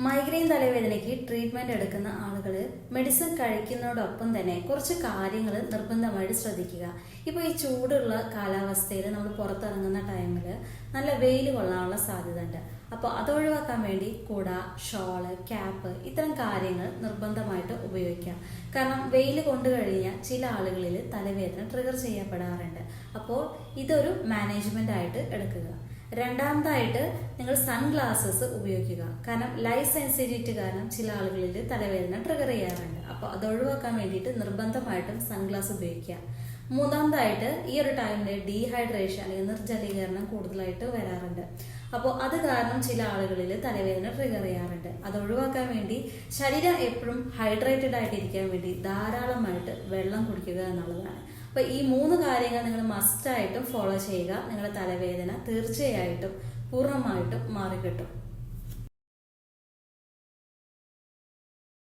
Migraine തലവേദനയ്ക്ക് treatment എടുക്കുന്ന ആളുകൾ medicine കഴിക്കുന്നതോടൊപ്പം തന്നെ കുറച്ച് കാര്യങ്ങൾ നിർബന്ധമായിട്ട് ശ്രദ്ധിക്കുക. ഇപ്പോൾ ഈ ചൂടുള്ള കാലാവസ്ഥയിൽ നമ്മൾ പുറത്തിറങ്ങുന്ന ടൈമിൽ നല്ല വെയിൽ കൊള്ളാനുള്ള സാധ്യത ഉണ്ട്. അപ്പോൾ അത് ഒഴിവാക്കാൻ വേണ്ടി കുട, ഷോള്, ക്യാപ്പ് ഇത്തരം കാര്യങ്ങൾ നിർബന്ധമായിട്ട് ഉപയോഗിക്കാം. കാരണം വെയിൽ കൊണ്ടു കഴിഞ്ഞാൽ ചില ആളുകളിൽ തലവേദന ട്രിഗർ ചെയ്യപ്പെടാറുണ്ട്. അപ്പോൾ ഇതൊരു മാനേജ്മെന്റ് ആയിട്ട് എടുക്കുക. രണ്ടാമതായിട്ട് നിങ്ങൾ സൺഗ്ലാസസ് ഉപയോഗിക്കുക. കാരണം ലൈറ്റ് സെൻസിറ്റിവിറ്റി കാരണം ചില ആളുകളിൽ തലവേദന ട്രിഗർ ചെയ്യാറുണ്ട്. അപ്പോൾ അത് ഒഴിവാക്കാൻ വേണ്ടിയിട്ട് നിർബന്ധമായിട്ടും സൺഗ്ലാസ് ഉപയോഗിക്കുക. മൂന്നാമതായിട്ട് ഈ ഒരു ടൈമിൽ ഡീഹൈഡ്രേഷൻ അല്ലെങ്കിൽ നിർജ്ജലീകരണം കൂടുതലായിട്ട് വരാറുണ്ട്. അപ്പോൾ അത് കാരണം ചില ആളുകളിൽ തലവേദന ട്രിഗർ ചെയ്യാറുണ്ട്. അത് ഒഴിവാക്കാൻ വേണ്ടി ശരീരം എപ്പോഴും ഹൈഡ്രേറ്റഡ് ആയിട്ടിരിക്കാൻ വേണ്ടി ധാരാളമായിട്ട് വെള്ളം കുടിക്കുക എന്നുള്ളതാണ്. അപ്പോൾ ഈ 3 കാര്യങ്ങൾ നിങ്ങൾ മസ്റ്റായിട്ടും ഫോളോ ചെയ്യുക. നിങ്ങളുടെ തലവേദന തീർച്ചയായിട്ടും പൂർണ്ണമായിട്ടും മാറിക്കിട്ടും.